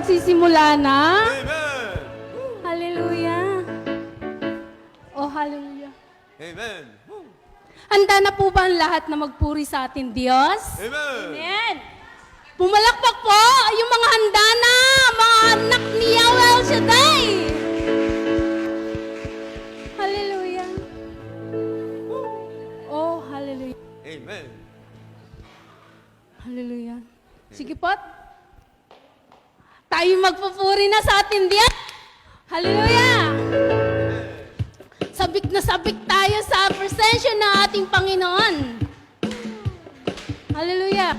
magsisimula na? Amen. Hallelujah. Oh, hallelujah. Amen. Handa na po ba ang lahat na magpuri sa ating Diyos? Amen. Amen. Pumalakpak po yung mga handa na, mga anak ni Yahweh El Shaddai. Hallelujah. Oh, hallelujah. Amen. Hallelujah. Sige po. Tayo magpupuri na sa ating Diyos. Hallelujah. Sabik na sabik tayo sa presensya ng ating Panginoon. Hallelujah.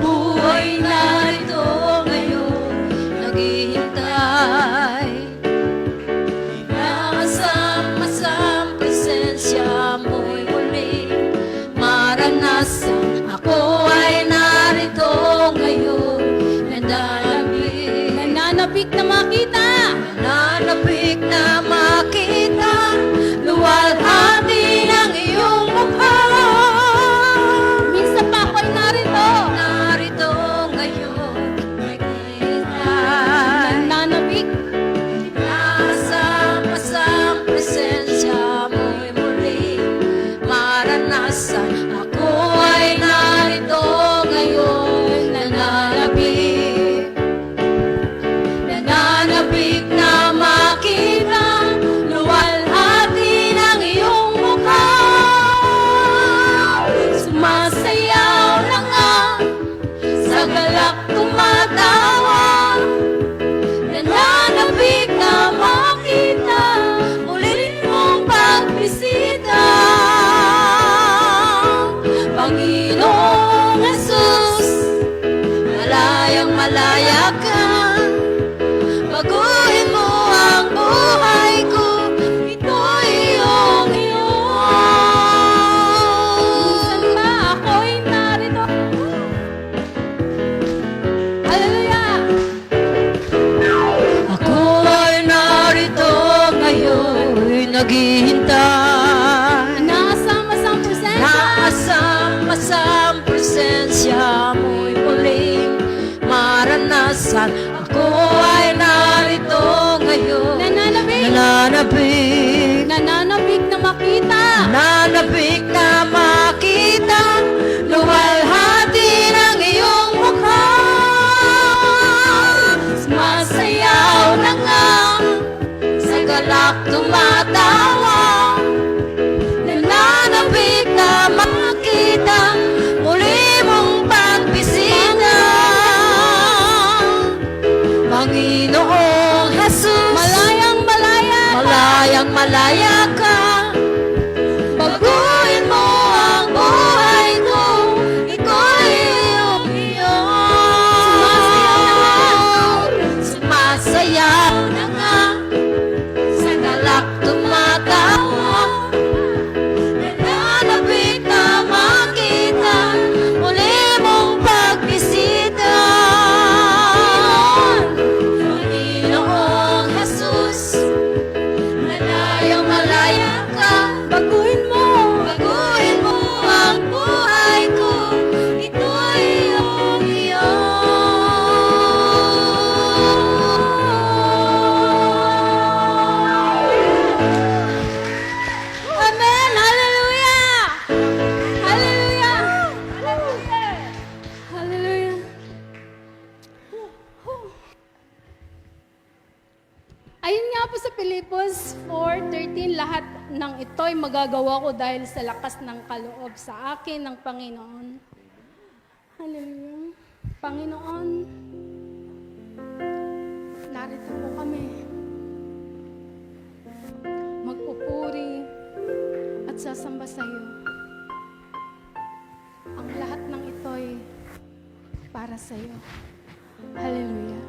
Buhay narito ngayon, naghihintay. Inaasam-asam presensya mo'y muli maranasan. Ako ay narito ngayon, nananabik. Nananabik na makita. Nananabik na makita, luwalhati ng iyong mukha. Minsan pa ako'y narito. Narito ngayon, nakita. Nananabik. Asam-asam presensya mo'y muli maranasan. Ako ay narito ngayon, nananabik. Nananabik na makita, luwalhati ng iyong mukha. Sumasayaw na nga, sa galak tumatawa. Nananabik na makita, ulit mong pagbisita. Panginoong Jesus, malayang malaya ka. Baguhin mo ang buhay ko, ito'y iyong iyo. Minsan pa ako'y narito. Hallelujah. Ako ay narito ngayon, naghihintay. Inaasam-asam presensya. Naasam-asam presensya mo'y muling maranasan. Ako ay narito ngayon, Nananabik. nananabik. Nananabik na makita. Nananabik na makita, luwalhati ng iyong mukha. Sumasayaw na nga, sa galak tumatawa. Nananabik na makita, muli mong pagbisita. Panginoong Jesus, Malayang malaya. malayang malaya ka. Baguhin mo ang buhay ko, iko'y iyong iyo. Sumasayaw na nga, sa galak tumatawa. Nananabik na makita, muli mong pagbisita. Panginoong Jesus, malayang malaya ka. Baguhin mo ang buhay ko, ito'y iyong iyo. Amen. Hallelujah. Hallelujah. Hallelujah. Ayun nga po sa Pilipos 4:13, lahat ng ito'y magagawa ko dahil sa lakas ng kaloob sa akin ng Panginoon. Hallelujah. Panginoon, narito po kami. Magpupuri at sasamba sa iyo. Ang lahat ng ito'y para sa iyo. Hallelujah.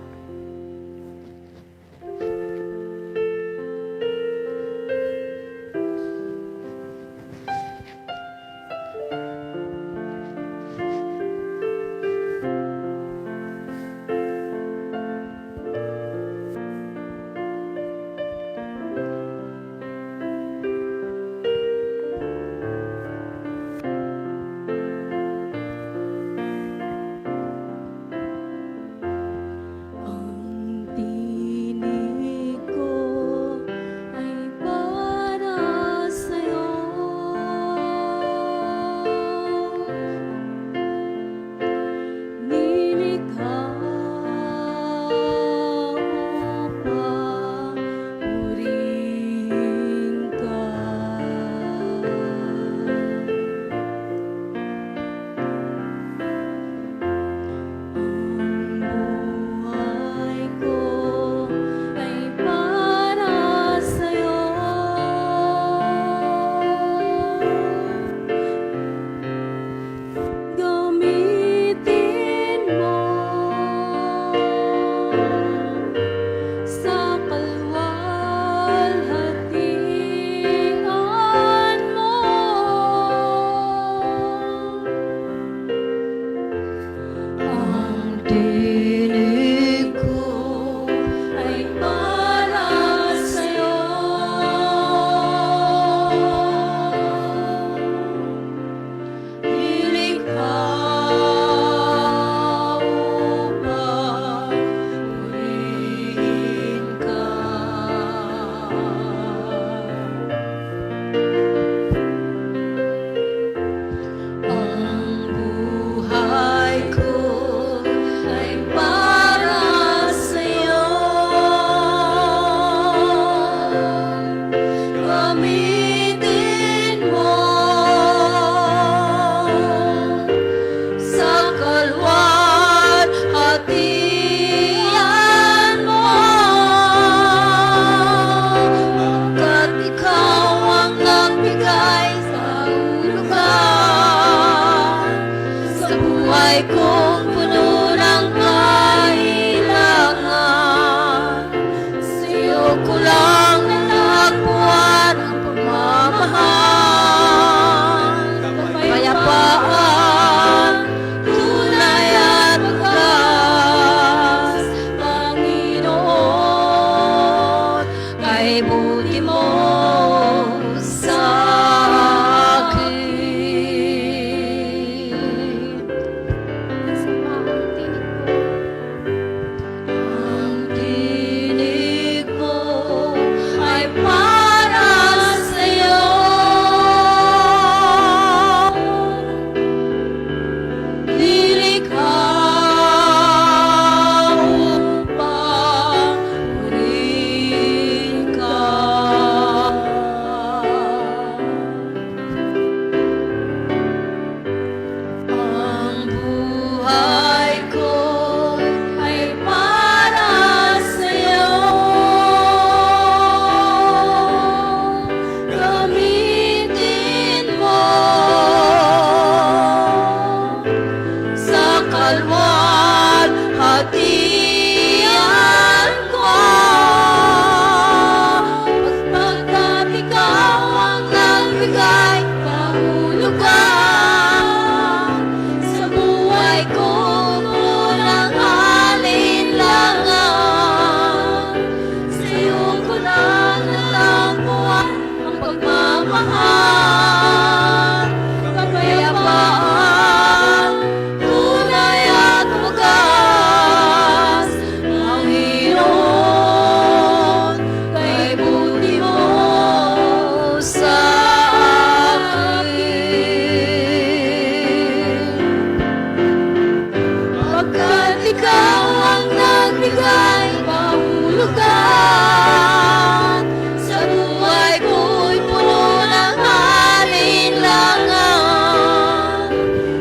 lugar. Sa buhay ko'y puno ng alinlangan.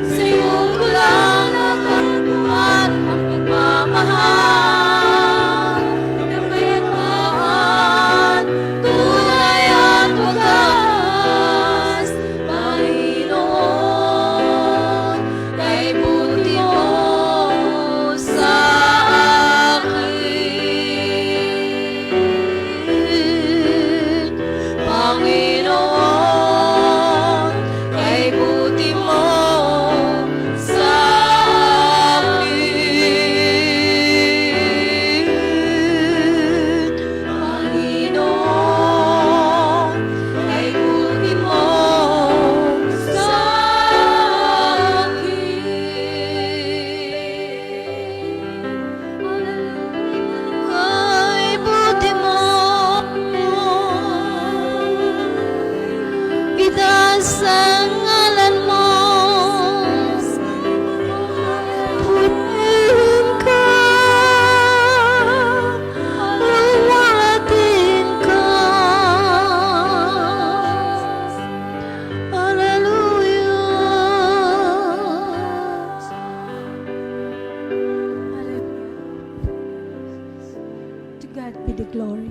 Sa'yo ko lang natagpuan ang pagmamahal. Kapayapaan, tunay at wagas. Panginoon, kay buti mo sa akin. Panginoon, kay buti mo sa akin. Panginoon, kay buti mo sa akin. Kay buti mo itaas ang ngalan mo. Purihin ka, luwalhatin ka. To God be the glory.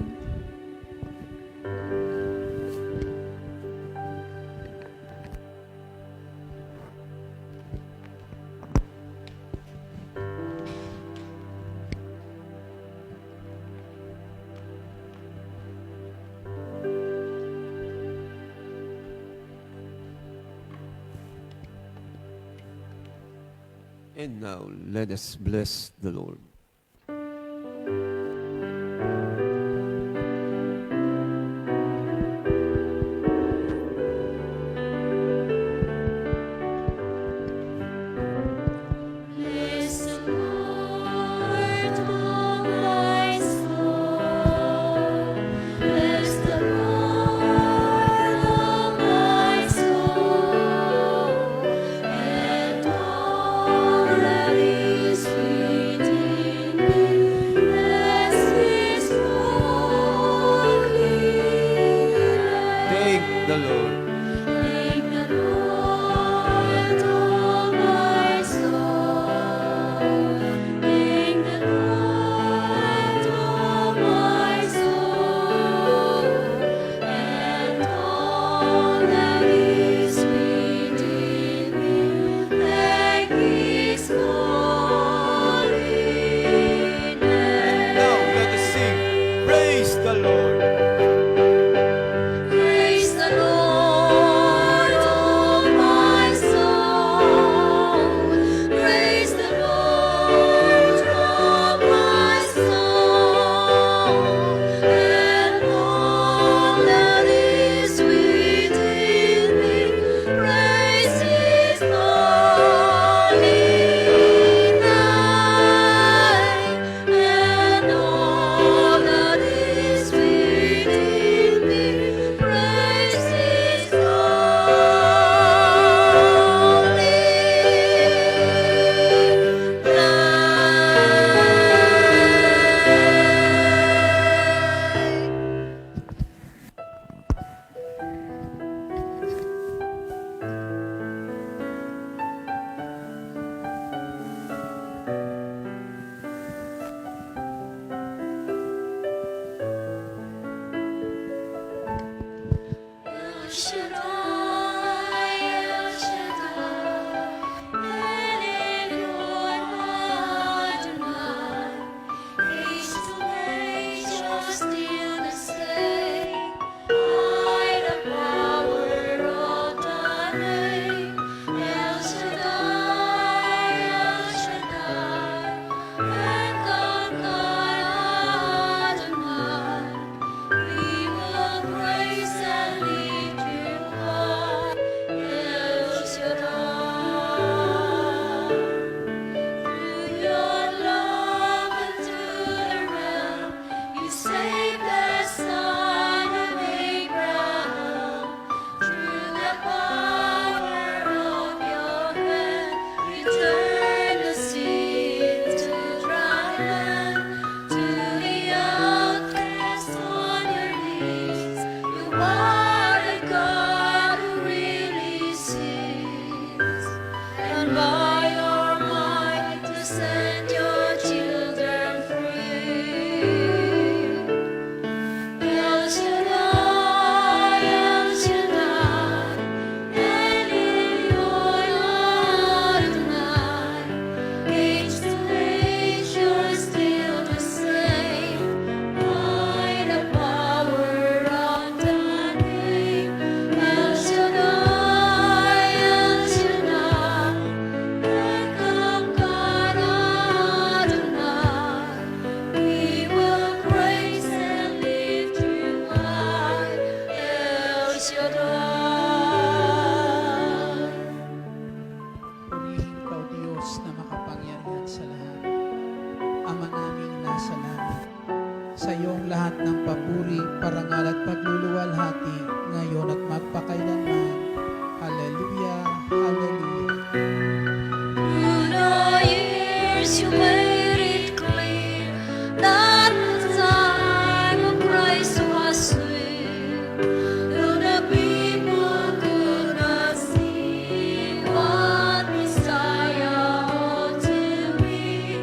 And now, let us bless the Lord. Bless the Lord, oh my soul. Bless the Lord, oh my soul, and all that is within me. Bless His holy name. Thank the Lord. Thank the Lord, oh my soul. Thank the Lord, oh my soul, and all that is within me. Thank His holy name. Now, let us sing. Praise the Lord. Praise the Lord, oh my soul. Praise the Lord, oh my soul, and all that is within me. Praise His holy name, and all that is within me. Praise His El Shaddai, El Shaddai, Elyon Adonai, age to age, you're still the same. By the power of thy name, El Shaddai, El Shaddai, Adonai, Adonai. We will praise and lift you El Shaddai, El Shaddai, El Elyon Adonai. Age to age, you're still the same. By the power of the name, El Shaddai, El Shaddai, Ekakar Adonai. We will praise and lift you high, El Shaddai. Purihin ka, O Diyos, na makapangyarihan sa lahat. Ama naming nasa langit, sa iyong lahat ng papuri, parangal at pagluluwalhati, ngayon at magpakailanman. Hallelujah, hallelujah. Through the years you made it clear that the time of Christ was sweet. Though the people could not see what Messiah ought to be,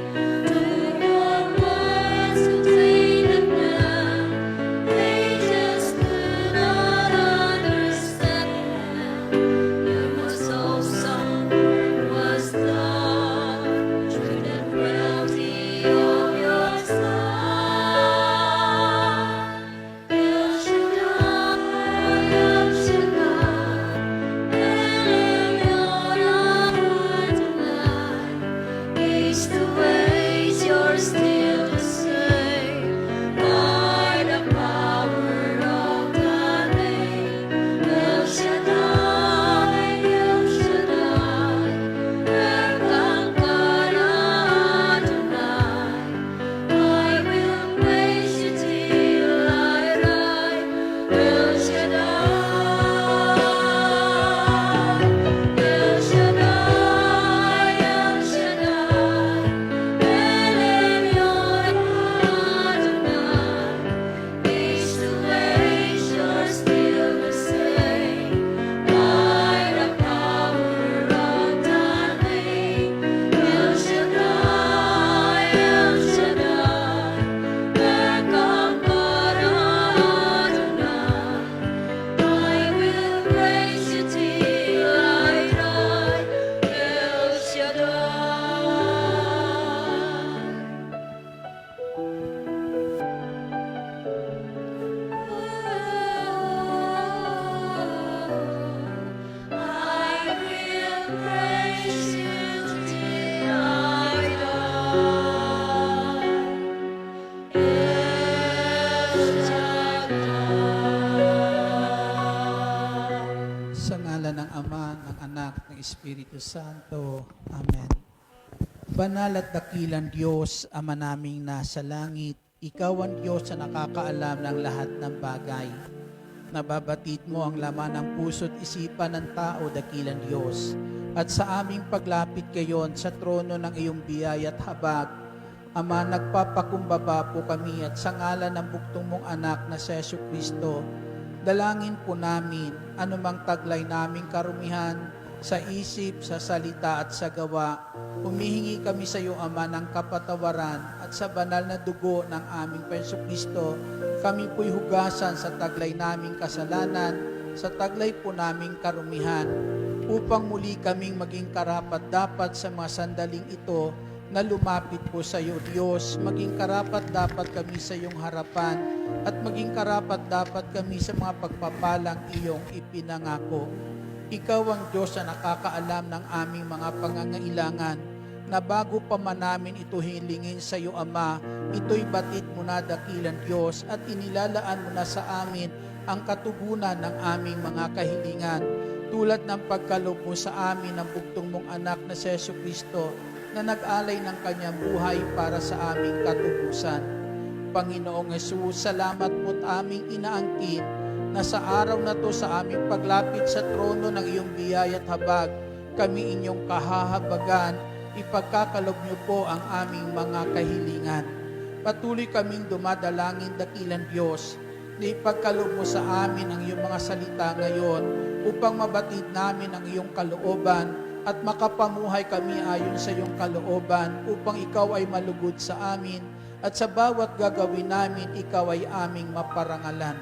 through your words contained them, they just could not understand. Your most awesome work was done through the frailty of your Son. El Shaddai, El Shaddai, El Elyon Adonai. Age to age, you're still the same. By the power of the name, El Shaddai, El Shaddai, Ekakar Adonai. I will praise you till I die, El Shaddai, El Shaddai, El Shaddai, El Elyon Adonai. Age to age, you're still the same. By the power of the name, El Shaddai, El Shaddai, Ekakar Adonai. I will praise you till I die, El Shaddai. I will praise you till I die, El Shaddai. Sa ngalan ng Ama, ng Anak, ng Espiritu Santo. Amen. Banal at dakilang Diyos, Ama naming nasa langit, Ikaw ang Diyos na nakakaalam ng lahat ng bagay. Nababatid mo ang laman ng puso't isipan ng tao, dakilang Diyos. At sa aming paglapit ngayon sa trono ng iyong biyaya at habag, Ama, nagpapakumbaba po kami at sa ngalan ng buktong mong anak na si Jesucristo, dalangin po namin anumang taglay naming karumihan sa isip, sa salita at sa gawa. Humihingi kami sa iyo, Ama, ng kapatawaran at sa banal na dugo ng aming Jesucristo, kami po'y hugasan sa taglay naming kasalanan, sa taglay po naming karumihan, upang muli kaming maging karapat-dapat sa mga sandaling ito na lumapit po sa iyo, Diyos. Maging karapat-dapat kami sa iyong harapan at maging karapat-dapat kami sa mga pagpapalang iyong ipinangako. Ikaw ang Diyos na nakakaalam ng aming mga pangangailangan, na bago pa man namin ito hilingin sa iyo, Ama, ito'y batid mo na, dakilang Diyos, at inilalaan mo na sa amin ang katugunan ng aming mga kahilingan, tulad ng pagkaloob mo sa amin ng buktong mong anak na si Jesucristo, na nag-alay ng kanyang buhay para sa aming katubusan. Panginoong Hesus, salamat mo't aming inaangkin na sa araw na to, sa aming paglapit sa trono ng iyong biyaya at habag, kami inyong kahahabagan, ipagkakalob niyo po ang aming mga kahilingan. Patuloy kaming dumadalangin, dakilang Diyos, na ipagkalob mo sa amin ang iyong mga salita ngayon upang mabatid namin ang iyong kalooban at makapamuhay kami ayon sa iyong kalooban upang ikaw ay malugod sa amin At sa bawat gagawin namin, ikaw ay aming maparangalan.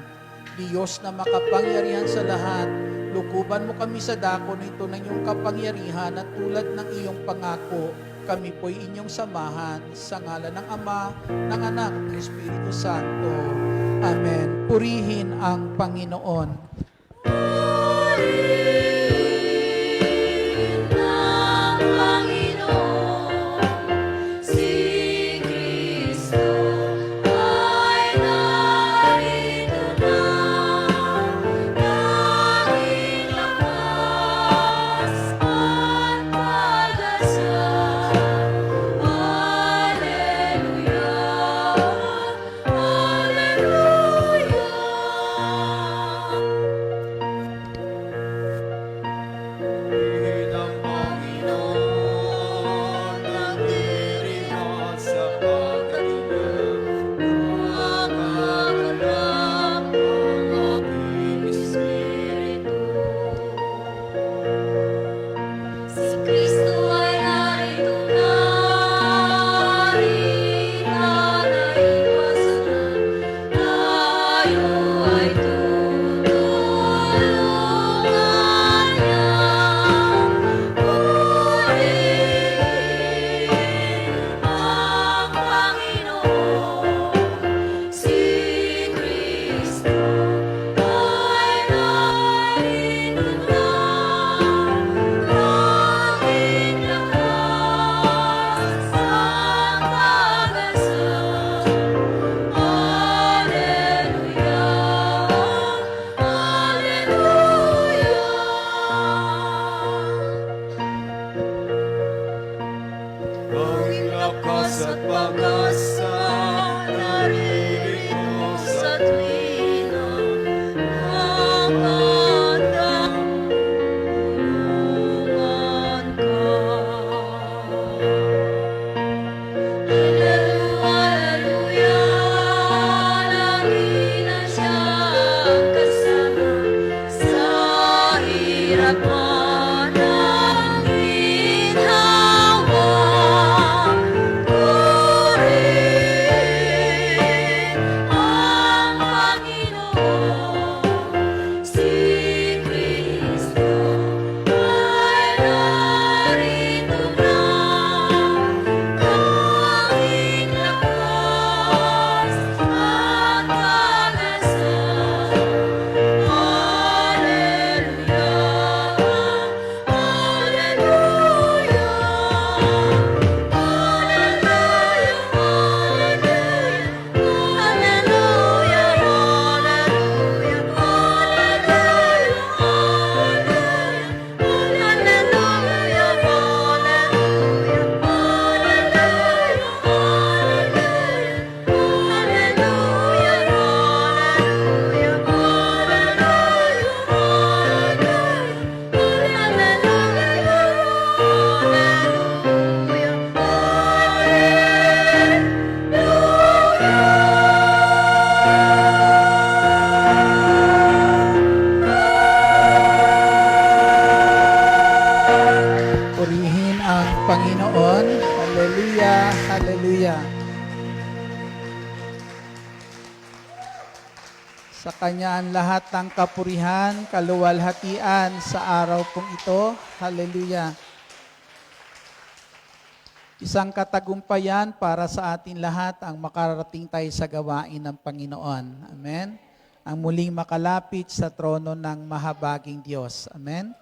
Diyos na makapangyarihan sa lahat, lukuban mo kami sa dako nito ng iyong kapangyarihan at tulad ng iyong pangako, kami po'y inyong samahan sa ngalan ng Ama, ng Anak, ng Espiritu Santo. Amen. Purihin ang Panginoon. Ng Panginoon, si Kristo ay narito na, naging lakas at pag-asa. Hallelujah, Hallelujah. Purihin ang Panginoon, nagdiriwang sa pagkatiyak. Nakakalap ang aking espiritu. Si Kristo ay narito na, rin naiwasan. Tayo ay tutulungan niya. Purihin ang Panginoon, si Kristo ay narito na, naging lakas at pag-asa. Hallelujah, Ang lakas at pag-asa, naririto sa tuwina ang handang tulungan ka. Hallelujah, lagi na siyang kasama sa hirap man ang ginhawa. Purihin ang Panginoon, si Kristo ay narito na, naging lakas at pag-asa. Purihin ang Panginoon. Hallelujah, hallelujah. Sa Kanya ang lahat ng kapurihan, kaluwalhatian sa araw pong ito. Hallelujah. Isang katagumpayan para sa atin lahat ang makararating tayo sa gawain ng Panginoon. Amen. Ang muling makalapit sa trono ng mahabaging Diyos. Amen.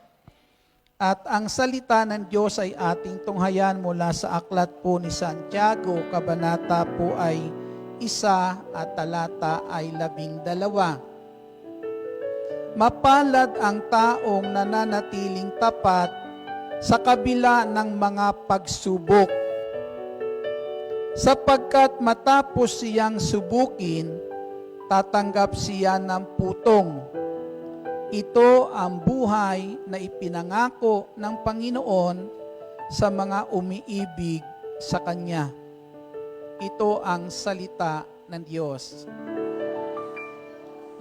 At ang salita ng Diyos ay ating tunghayan mula sa aklat po ni Santiago, kabanata po ay 1 at talata ay 12. Mapalad ang taong nananatiling tapat sa kabila ng mga pagsubok, sapagkat matapos siyang subukin, tatanggap siya ng putong. Ito ang buhay na ipinangako ng Panginoon sa mga umiibig sa Kanya. Ito ang salita ng Diyos.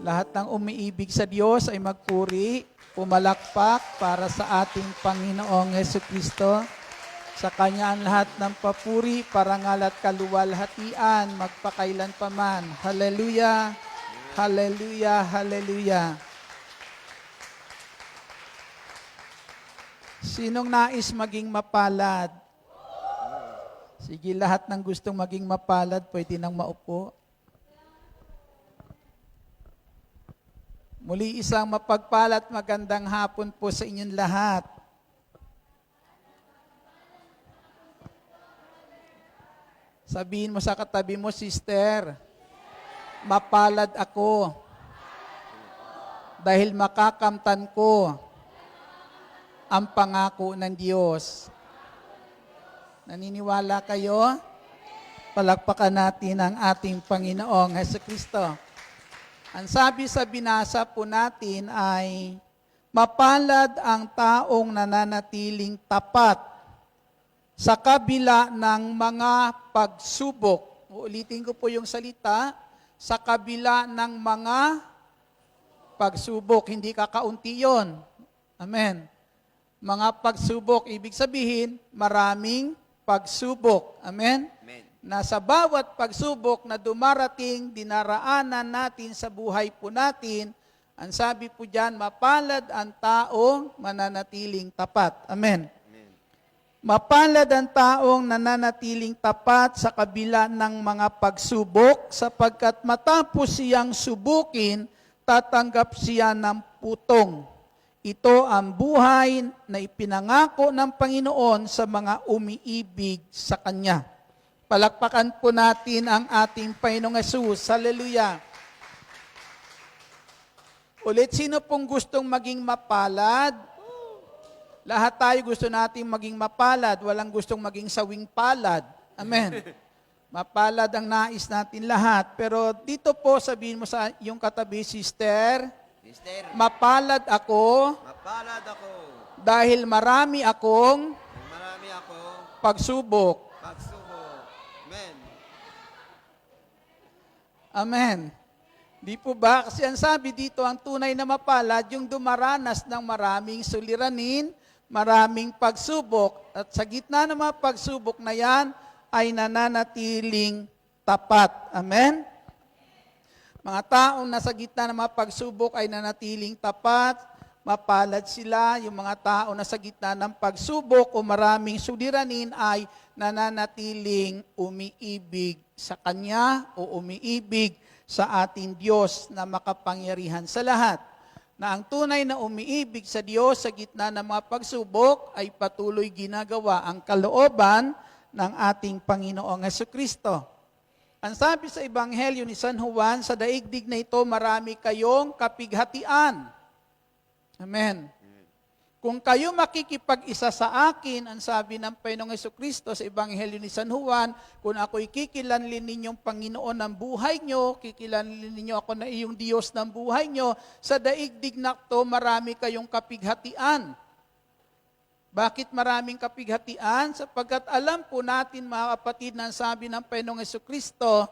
Lahat ng umiibig sa Diyos ay magpuri, pumalakpak para sa ating Panginoong Jesucristo. Sa Kanya ang lahat ng papuri, parangal at kaluwalhatian, magpakailan paman. Hallelujah, hallelujah, hallelujah. Sinong nais maging mapalad? Sige, lahat ng gustong maging mapalad, pwede nang maupo. Muli isang mapagpalat magandang hapon po sa inyong lahat. Sabihin mo sa katabi mo, sister, mapalad ako dahil makakamtan ko ang pangako ng Diyos. Naniniwala kayo? Palakpakan natin ang ating Panginoong Hesukristo. Ang sabi sa binasa po natin ay, mapalad ang taong nananatiling tapat sa kabila ng mga pagsubok. Uulitin ko po yung salita, sa kabila ng mga pagsubok. Hindi kakaunti yon. Amen. Mga pagsubok, ibig sabihin, maraming pagsubok. Amen? Amen. Na sa bawat pagsubok na dumarating, dinaraanan natin sa buhay po natin, ang sabi po dyan, mapalad ang taong mananatiling tapat. Amen. Mapalad ang taong nananatiling tapat sa kabila ng mga pagsubok, sapagkat matapos siyang subukin, tatanggap siya ng putong. Ito ang buhay na ipinangako ng Panginoon sa mga umiibig sa Kanya. Palakpakan po natin ang ating Panginoong Hesus. Hallelujah! Ulit, sino pong gustong maging mapalad? Lahat tayo gusto nating maging mapalad, walang gustong maging sawing palad. Amen. Mapalad ang nais natin lahat. Pero dito po, sabihin mo sa iyong katabi, sister, Sister, mapalad ako mapalad ako. dahil marami akong Marami ako pagsubok. pagsubok. Amen. Amen. Di po ba? Kasi ang sabi dito, ang tunay na mapalad, yung dumaranas ng maraming suliranin, maraming pagsubok, at sa gitna ng mga pagsubok na yan, ay nananatiling tapat. Amen? Mga taong nasa gitna ng mga pagsubok ay nanatiling tapat, mapalad sila. Yung mga tao nasa gitna ng pagsubok o maraming suliranin ay nananatiling umiibig sa Kanya o umiibig sa ating Diyos na makapangyarihan sa lahat. Na ang tunay na umiibig sa Diyos sa gitna ng mga pagsubok ay patuloy ginagawa ang kalooban ng ating Panginoong Hesukristo. Ang sabi sa Ebanghelyo ni San Juan, sa daigdig na ito marami kayong kapighatian. Amen. Kung kayo makikipag-isa sa akin, ang sabi ng Panginoong Hesukristo sa Ebanghelyo ni San Juan, kung ako'y kikilanlin ninyong Panginoon ng buhay nyo, kikilanlin ninyo ako na iyong Diyos ng buhay nyo, sa daigdig na ito marami kayong kapighatian. Bakit maraming kapighatian? Sapagkat alam po natin, mga kapatid, na sabi ng Panginoong Hesukristo,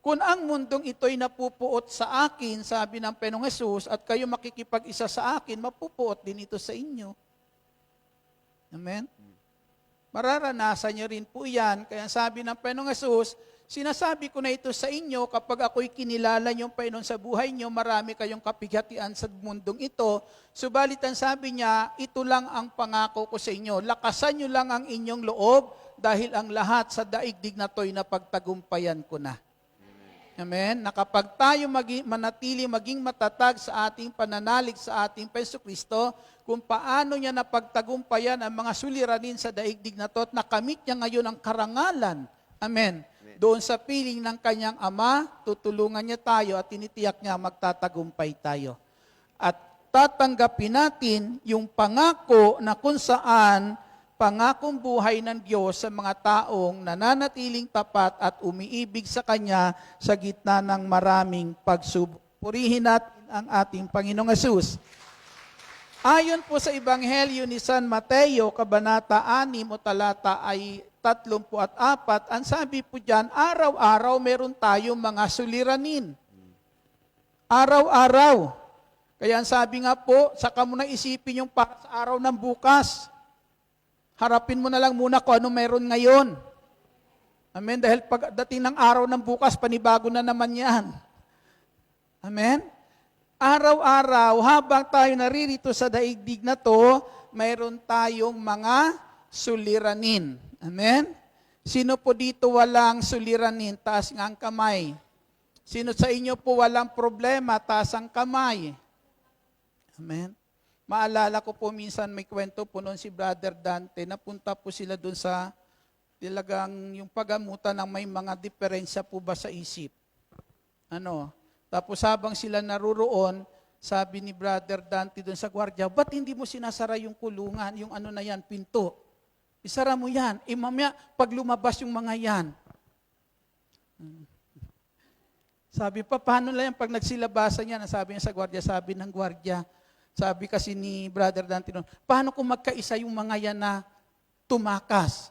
kung ang mundong ito'y napupuot sa akin, sabi ng Panginoong Hesus, at kayo makikipag-isa sa akin, mapupuot din ito sa inyo. Amen? Mararanasan niyo rin po yan. Kaya sabi ng Panginoong Hesus, sinasabi ko na ito sa inyo, kapag ako'y kinilala niyong Panginoon sa buhay niyo, marami kayong kapighatian sa mundong ito. Subalit ang sabi niya, ito lang ang pangako ko sa inyo. Lakasan niyo lang ang inyong loob, dahil ang lahat sa daigdig na to'y napagtagumpayan ko na. Amen? Na kapag tayo manatili maging matatag sa ating pananalig sa ating Jesucristo, kung paano niya napagtagumpayan ang mga suliranin sa daigdig na to at nakamit niya ngayon ang karangalan. Amen? Doon sa piling ng kanyang Ama, tutulungan niya tayo at tinitiyak niya magtatagumpay tayo. At tatanggapin natin yung pangako na kung saan pangakong buhay ng Diyos sa mga taong nananatiling tapat at umiibig sa Kanya sa gitna ng maraming pagsubok. Purihin natin ang ating Panginoong Hesus. Ayon po sa Ebanghelyo ni San Mateo, Kabanata 6 o talata ay 34, ang sabi po dyan, araw-araw meron tayong mga suliranin. Araw-araw. Kaya ang sabi nga po, saka mo na isipin yung para sa araw ng bukas. Harapin mo na lang muna kung ano meron ngayon. Amen? Dahil pagdating ng araw ng bukas, panibago na naman yan. Amen? Araw-araw, habang tayo naririto sa daigdig na to, mayroon tayong mga suliranin. Amen? Sino po dito walang suliranin? Taas nga ang kamay. Sino sa inyo po walang problema? Taas ang kamay. Amen? Maalala ko po minsan may kwento po noon si Brother Dante, napunta po sila doon sa talagang yung pagamutan ng may mga diferensya po ba sa isip. Tapos habang sila naruroon, sabi ni Brother Dante doon sa gwardiya, ba't hindi mo sinasara yung kulungan, yung na yan, pinto? Isara mo yan. Mamaya, pag lumabas yung mga yan. Sabi pa, paano lang yan pag nagsilabasan yan? Sabi niya sa gwardiya, sabi ng gwardiya, sabi kasi ni Brother Dante noon, paano kung magkaisa yung mga yan na tumakas?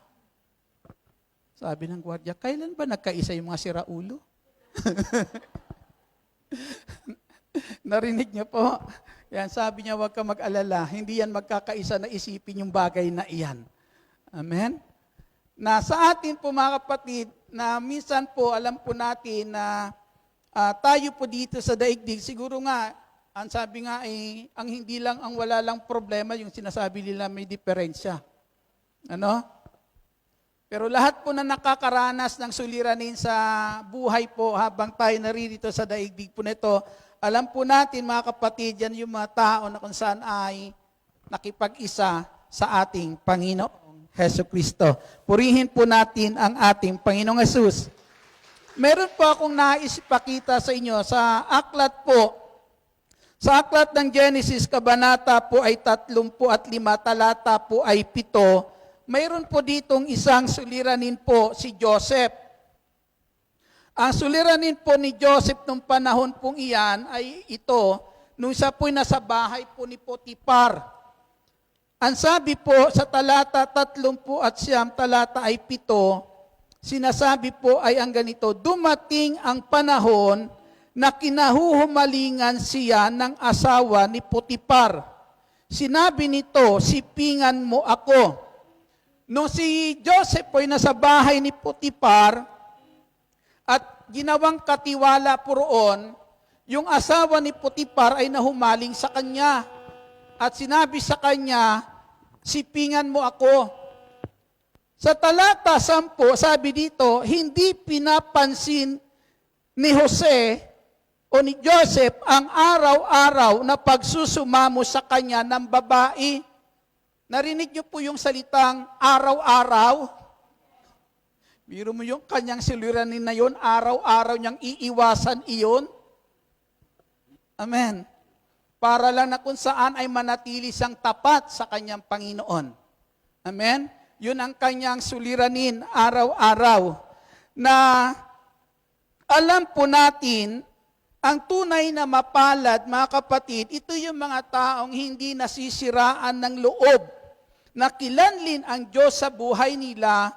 Sabi ng gwardiya, kailan ba nagkaisa yung mga siraulo? Narinig niyo po? Yan, sabi niya, huwag ka mag-alala. Hindi yan magkakaisa na isipin yung bagay na iyan. Amen? Na sa atin po mga kapatid, na minsan po alam po natin na tayo po dito sa daigdig, siguro nga, ang sabi nga ang hindi lang, ang wala lang problema, yung sinasabi nila may diferensya. Pero lahat po na nakakaranas ng suliranin sa buhay po habang tayo naririto sa daigdig po nito, alam po natin mga kapatid, yan yung mga tao na kung saan ay nakipag-isa sa ating Panginoong Hesukristo. Purihin po natin ang ating Panginoong Jesus. Meron po akong nais ipakita sa inyo sa aklat po. Sa aklat ng Genesis, kabanata po ay 35, talata po ay 7. Mayroon po ditong isang suliranin po si Joseph. Ang suliranin po ni Joseph nung panahon pong iyan ay ito, nung siya po'y nasa bahay po ni Potiphar. Ang sabi po sa talata 30 at siyam, talata ay 7, sinasabi po ay ang ganito, dumating ang panahon na kinahuhumalingan siya ng asawa ni Potiphar. Sinabi nito, sipingan mo ako. Nung si Joseph po'y nasa bahay ni Potiphar at ginawang katiwala po roon, yung asawa ni Potiphar ay nahumaling sa kanya at sinabi sa kanya, sipingan mo ako. Sa talata 10, sabi dito, hindi pinapansin ni Jose o ni Joseph ang araw-araw na pagsusumamo sa kanya ng babae. Narinig niyo po yung salitang araw-araw? Biro mo yung kanyang suliranin na yun, araw-araw niyang iiwasan iyon. Amen. Para lang na kung saan ay manatili siyang tapat sa kanyang Panginoon. Amen. Yun ang kanyang suliranin araw-araw. Na alam po natin, ang tunay na mapalad, mga kapatid, ito yung mga taong hindi nasisiraan ng loob, na kilanlin ang Diyos sa buhay nila,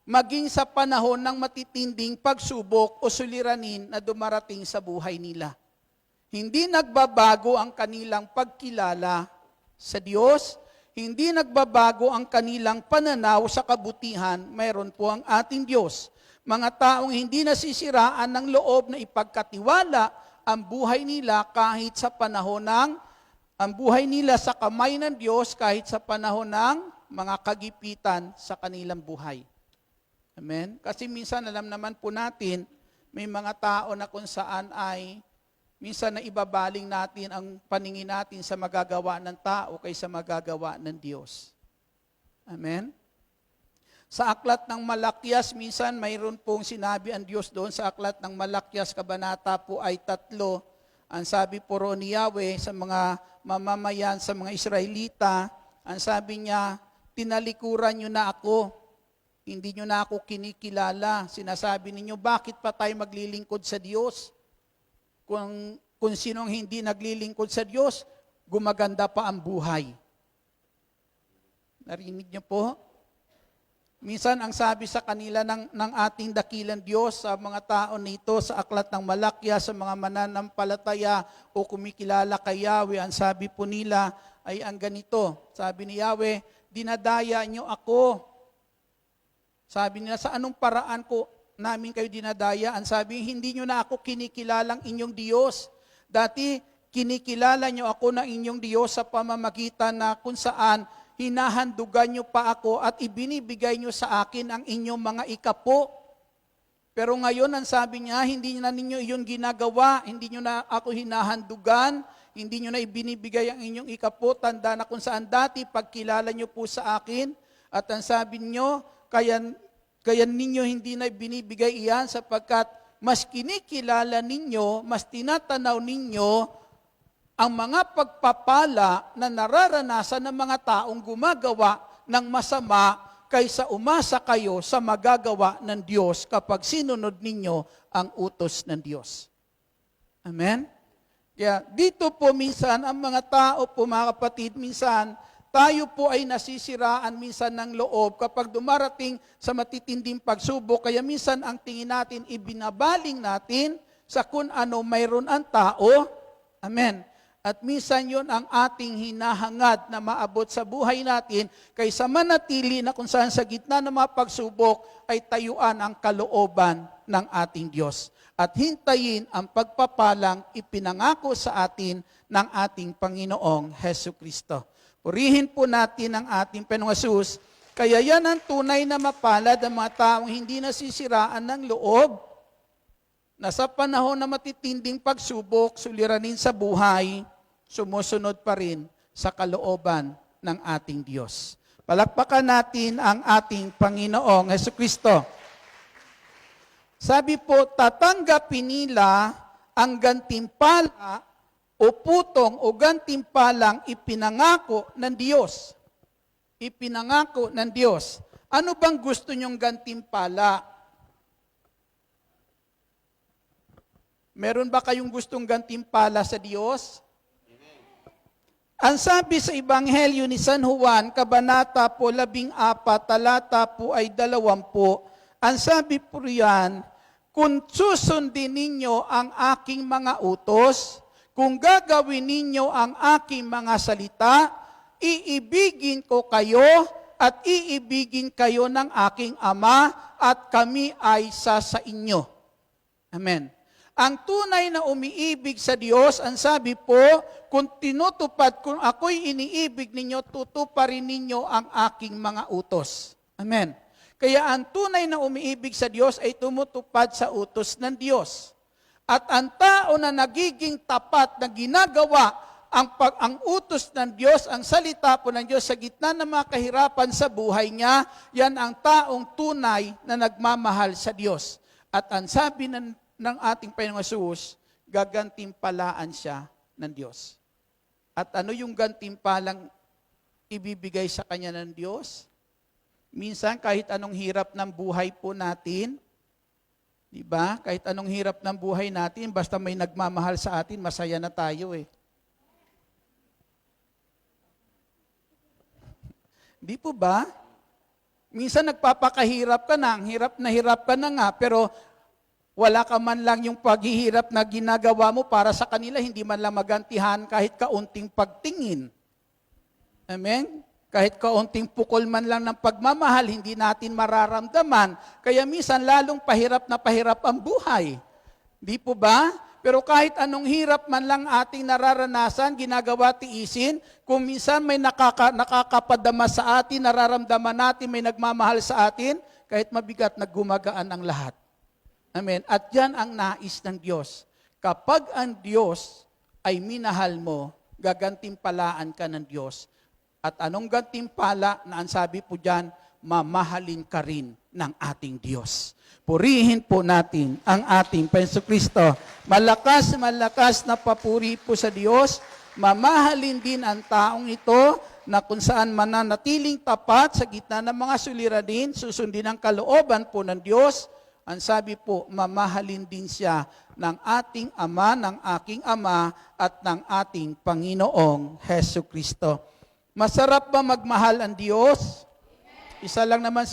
maging sa panahon ng matitinding pagsubok o suliranin na dumarating sa buhay nila. Hindi nagbabago ang kanilang pagkilala sa Diyos, hindi nagbabago ang kanilang pananaw sa kabutihan, mayroon po ang ating Diyos. Mga taong hindi nasisiraan ng loob na ipagkatiwala ang buhay nila kahit sa panahon ng, ang buhay nila sa kamay ng Diyos kahit sa panahon ng mga kagipitan sa kanilang buhay. Amen? Kasi minsan alam naman po natin, may mga tao na kung saan ay minsan na ibabaling natin ang paningin natin sa magagawa ng tao kaysa magagawa ng Diyos. Amen? Sa aklat ng Malakyas, minsan mayroon pong sinabi ang Diyos doon sa aklat ng Malakyas, kabanata po ay 3. Ang sabi po roon ni Yahweh sa mga mamamayan, sa mga Israelita, ang sabi niya, tinalikuran niyo na ako, hindi niyo na ako kinikilala. Sinasabi ninyo, bakit pa tayo maglilingkod sa Diyos? Kung sinong hindi naglilingkod sa Diyos, gumaganda pa ang buhay. Narinig niyo po? Minsan ang sabi sa kanila ng ating dakilang Diyos sa mga tao nito sa aklat ng Malakya, sa mga mananampalataya o kumikilala kay Yahweh, ang sabi po nila ay ang ganito. Sabi ni Yahweh, dinadaya nyo ako. Sabi nila, sa anong paraan ko namin kayo dinadaya? Ang sabi, hindi nyo na ako kinikilalang inyong Diyos. Dati, kinikilala nyo ako ng inyong Diyos sa pamamagitan na kung saan hinahandugan nyo pa ako at ibinibigay nyo sa akin ang inyong mga ikapo. Pero ngayon, ang sabi niya, hindi na ninyo iyon ginagawa, hindi nyo na ako hinahandugan, hindi nyo na ibinibigay ang inyong ikapo, tanda na kung saan dati pagkilala nyo po sa akin, at ang sabi nyo, kaya ninyo hindi na ibinibigay iyan sapagkat mas kinikilala ninyo, mas tinatanaw ninyo ang mga pagpapala na nararanasan ng mga taong gumagawa ng masama kaysa umasa kayo sa magagawa ng Diyos kapag sinunod ninyo ang utos ng Diyos. Amen? Kaya dito po minsan, ang mga tao po mga kapatid, minsan tayo po ay nasisiraan minsan ng loob kapag dumarating sa matitinding pagsubok. Kaya minsan ang tingin natin, ibinabaling natin sa kung ano mayroon ang tao. Amen. At minsan yon ang ating hinahangad na maabot sa buhay natin kaysa manatili na kung saan sa gitna ng mga pagsubok ay tayuan ang kalooban ng ating Diyos. At hintayin ang pagpapalang ipinangako sa atin ng ating Panginoong Hesus Kristo. Purihin po natin ang ating Panginoong Hesus. Kaya yan ang tunay na mapalad ang mga taong hindi nasisiraan ng loob na sa panahon na matitinding pagsubok, suliranin sa buhay, sumusunod pa rin sa kalooban ng ating Diyos. Palakpakan natin ang ating Panginoong Hesukristo. Sabi po, tatanggapin nila ang gantimpala o putong o gantimpalang ipinangako ng Diyos. Ipinangako ng Diyos. Ano bang gusto nyong gantimpala? Meron ba kayong gustong gantimpala sa Diyos? Ang sabi sa Ebanghelyo ni San Juan, Kabanata po 14, talata po ay 20, ang sabi po riyan, kung susundin ninyo ang aking mga utos, kung gagawin ninyo ang aking mga salita, iibigin ko kayo at iibigin kayo ng aking Ama at kami ay sa inyo. Amen. Ang tunay na umiibig sa Diyos, ang sabi po, kung tinutupad, kung ako'y iniibig ninyo, tutuparin ninyo ang aking mga utos. Amen. Kaya ang tunay na umiibig sa Diyos ay tumutupad sa utos ng Diyos. At ang tao na nagiging tapat na ginagawa ang utos ng Diyos, ang salita po ng Diyos sa gitna ng mga kahirapan sa buhay niya, yan ang taong tunay na nagmamahal sa Diyos. At ang sabi ng ating Panginoong Hesus, gagantimpalaan siya ng Diyos. At ano yung gantimpalang ibibigay sa kanya ng Diyos? Minsan kahit anong hirap ng buhay po natin, di ba? Kahit anong hirap ng buhay natin, basta may nagmamahal sa atin, masaya na tayo eh. Di po ba? Minsan nagpapakahirap ka na, hirap ka na nga, pero wala ka man lang yung paghihirap na ginagawa mo para sa kanila, hindi man lang magantihan kahit kaunting pagtingin. Amen? Kahit kaunting pukol man lang ng pagmamahal, hindi natin mararamdaman. Kaya minsan lalong pahirap na pahirap ang buhay. Di po ba? Pero kahit anong hirap man lang ating nararanasan, ginagawa tiisin, kung minsan may nakakapadama sa atin, nararamdaman natin may nagmamahal sa atin, kahit mabigat, naggumagaan ang lahat. Amen. At yan ang nais ng Diyos. Kapag ang Diyos ay minahal mo, gagantimpalaan ka ng Diyos. At anong gantimpala na ang sabi po dyan, mamahalin ka rin ng ating Diyos. Purihin po natin ang ating Panginoong Kristo. Malakas na papuri po sa Diyos. Mamahalin din ang taong ito na kung saan mananatiling tapat sa gitna ng mga suliranin, susundin ang kalooban po ng Diyos. Ang sabi po, mamahalin din siya ng ating Ama, ng aking Ama, at ng ating Panginoong Hesus Kristo. Masarap ba magmahal ang Diyos? Isa lang naman